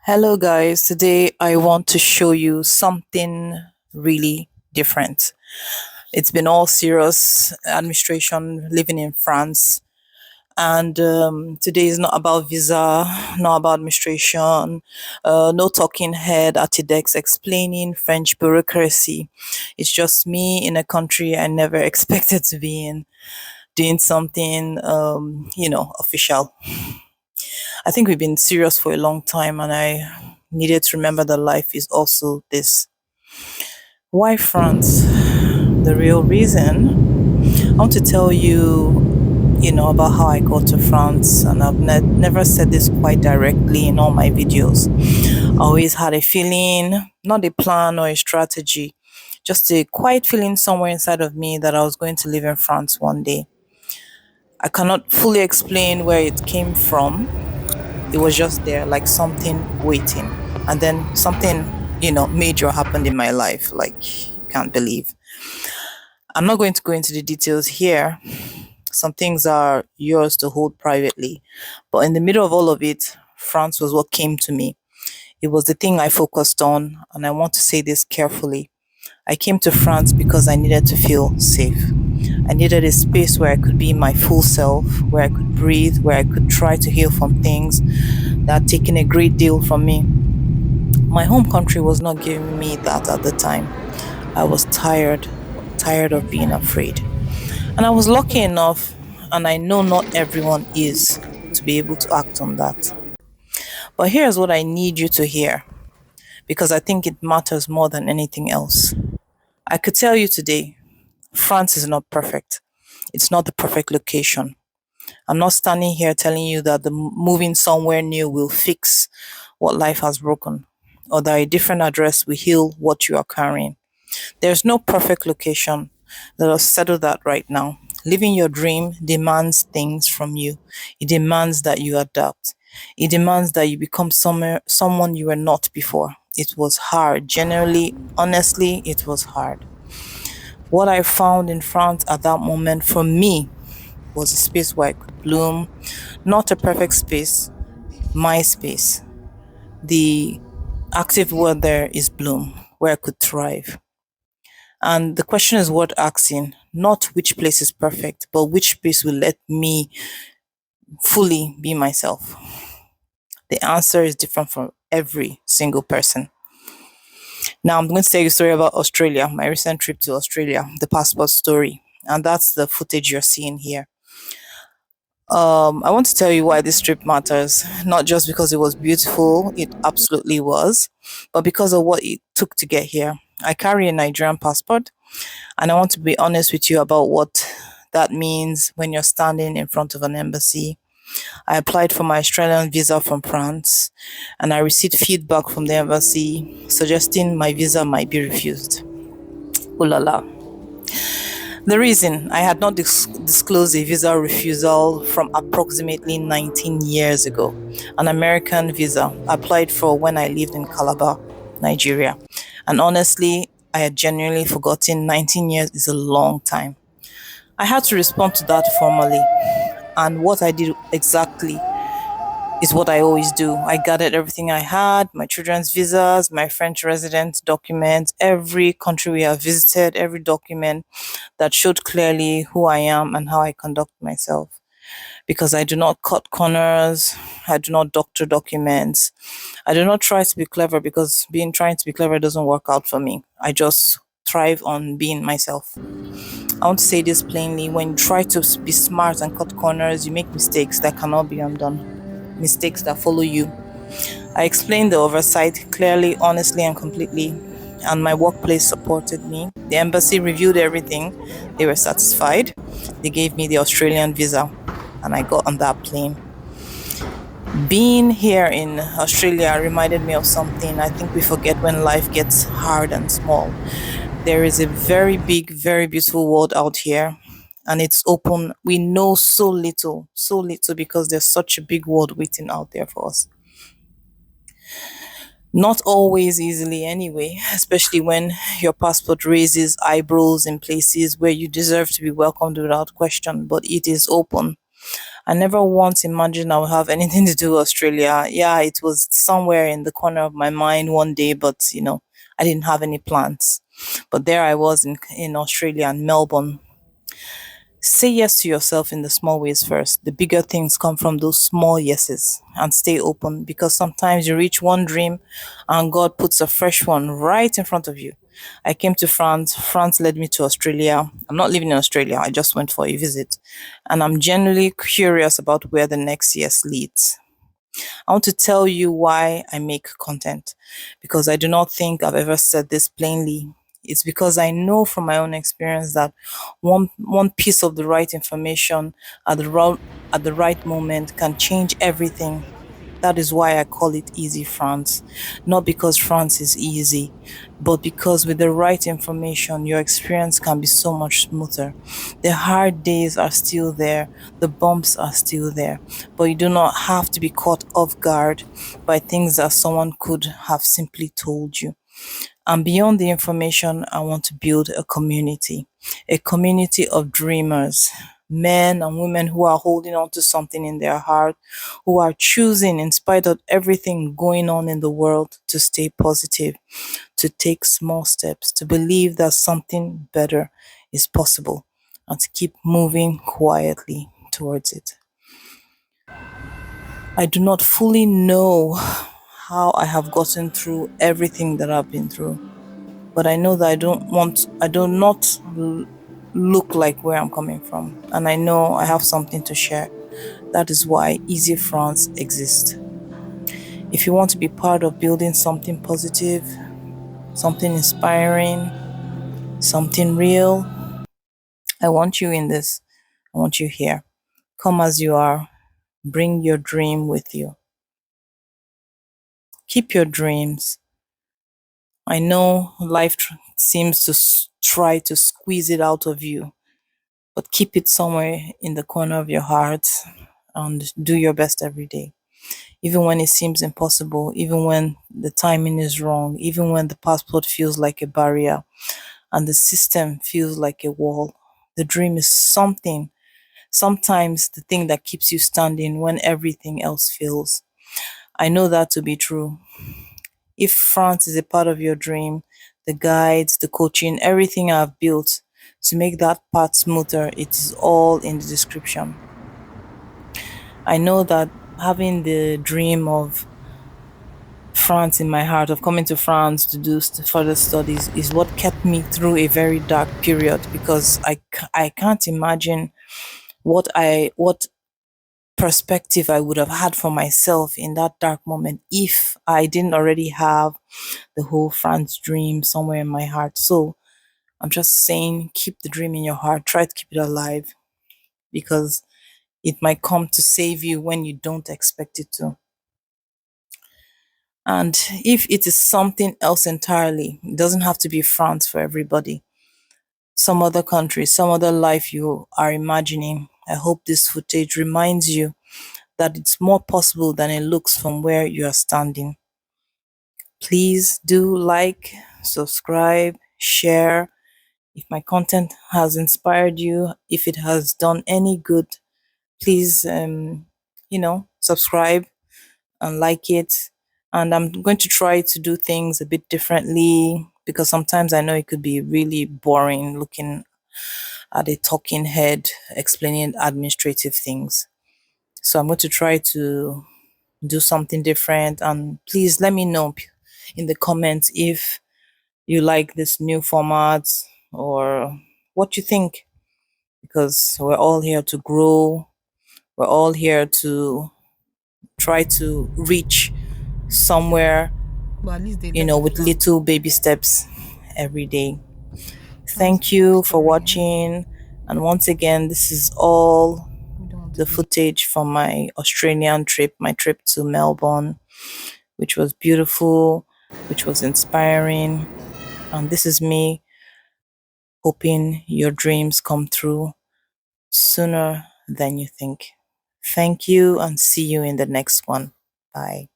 Hello, guys. Today I want to show you something really different. It's been all serious administration living in France. And today is not about visa, not about administration, no talking head at the desk explaining French bureaucracy. It's just me in a country I never expected to be in, doing something, official. I think we've been serious for a long time, and I needed to remember that life is also this. Why France? The real reason. I want to tell you, about how I got to France, and I've never said this quite directly in all my videos. I always had a feeling, not a plan or a strategy, just a quiet feeling somewhere inside of me that I was going to live in France one day. I cannot fully explain where it came from. It was just there, like something waiting. And then something, major happened in my life, like you can't believe. I'm not going to go into the details here. Some things are yours to hold privately. But in the middle of all of it, France was what came to me. It was the thing I focused on, and I want to say this carefully. I came to France because I needed to feel safe. I needed a space where I could be my full self, where I could breathe, where I could try to heal from things that had taken a great deal from me. My home country was not giving me that at the time. I was tired of being afraid. And I was lucky enough, and I know not everyone is, to be able to act on that. But here's what I need you to hear, because I think it matters more than anything else. I could tell you today, France is not perfect. It's not the perfect location. I'm not standing here telling you that the moving somewhere new will fix what life has broken, or that a different address will heal what you are carrying. There's no perfect location. Let us settle that right now. Living your dream demands things from you. It demands that you adapt. It demands that you become someone you were not before. It was hard. Generally, honestly, it was hard. What I found in France at that moment for me was a space where I could bloom, not a perfect space, my space. The active word there is bloom, where I could thrive. And the question is worth asking, not which place is perfect, but which space will let me fully be myself. The answer is different for every single person. Now, I'm going to tell you a story about Australia, my recent trip to Australia, the passport story. And that's the footage you're seeing here. I want to tell you why this trip matters, not just because it was beautiful, it absolutely was, but because of what it took to get here. I carry a Nigerian passport, and I want to be honest with you about what that means when you're standing in front of an embassy. I applied for my Australian visa from France, and I received feedback from the embassy suggesting my visa might be refused. Ooh la la. The reason I had not disclosed a visa refusal from approximately 19 years ago, an American visa applied for when I lived in Calabar, Nigeria. And honestly, I had genuinely forgotten 19 years is a long time. I had to respond to that formally. And what I did exactly is what I always do. I gathered everything I had, my children's visas, my French residence documents, every country we have visited, every document that showed clearly who I am and how I conduct myself. Because I do not cut corners, I do not doctor documents, I do not try to be clever, because trying to be clever doesn't work out for me. I just thrive on being myself. I want to say this plainly: when you try to be smart and cut corners, you make mistakes that cannot be undone. Mistakes that follow you. I explained the oversight clearly, honestly, and completely, and my workplace supported me. The embassy reviewed everything. They were satisfied. They gave me the Australian visa, and I got on that plane. Being here in Australia reminded me of something I think we forget when life gets hard and small. There is a very big, very beautiful world out here, and it's open. We know so little because there's such a big world waiting out there for us. Not always easily, anyway, especially when your passport raises eyebrows in places where you deserve to be welcomed without question, but it is open. I never once imagined I would have anything to do with Australia. Yeah, it was somewhere in the corner of my mind one day, but I didn't have any plans. But there I was in Australia and Melbourne. Say yes to yourself in the small ways first. The bigger things come from those small yeses, and stay open, because sometimes you reach one dream and God puts a fresh one right in front of you. I came to France. France led me to Australia. I'm not living in Australia. I just went for a visit. And I'm genuinely curious about where the next yes leads. I want to tell you why I make content, because I do not think I've ever said this plainly. It's because I know from my own experience that one piece of the right information at the right moment can change everything. That is why I call it Easy France. Not because France is easy, but because with the right information, your experience can be so much smoother. The hard days are still there, the bumps are still there, but you do not have to be caught off guard by things that someone could have simply told you. And beyond the information, I want to build a community of dreamers, men and women who are holding on to something in their heart, who are choosing, in spite of everything going on in the world, to stay positive, to take small steps, to believe that something better is possible, and to keep moving quietly towards it. I do not fully know how I have gotten through everything that I've been through, but I know that I do not look like where I'm coming from. And I know I have something to share. That is why Easy France exists. If you want to be part of building something positive, something inspiring, something real, I want you in this. I want you here. Come as you are. Bring your dream with you. Keep your dreams. I know life seems to try to squeeze it out of you, but keep it somewhere in the corner of your heart and do your best every day. Even when it seems impossible, even when the timing is wrong, even when the passport feels like a barrier and the system feels like a wall, the dream is sometimes the thing that keeps you standing when everything else fails. I know that to be true. If France is a part of your dream, the guides, the coaching, everything I've built to make that path smoother, it is all in the description. I know that having the dream of France in my heart, of coming to France to do further studies, is what kept me through a very dark period, because I can't imagine what perspective I would have had for myself in that dark moment if I didn't already have the whole France dream somewhere in my heart. So I'm just saying, keep the dream in your heart, try to keep it alive, because it might come to save you when you don't expect it to. And if it is something else entirely, it doesn't have to be France for everybody. Some other country, some other life you are imagining. I hope this footage reminds you that it's more possible than it looks from where you are standing. Please do like, subscribe, share. If my content has inspired you, if it has done any good, please, subscribe and like it. And I'm going to try to do things a bit differently, because sometimes I know it could be really boring looking at a talking head explaining administrative things. So I'm going to try to do something different. And please let me know in the comments if you like this new format or what you think, because we're all here to grow. We're all here to try to reach somewhere, But at least they left the with flag. little baby steps every day. That's Thank the whole you for story. watching. And once again, this is all We don't want to the be. footage from my Australian trip, my trip to Melbourne, which was beautiful, which was inspiring. And this is me hoping your dreams come true sooner than you think. Thank you, and see you in the next one. Bye.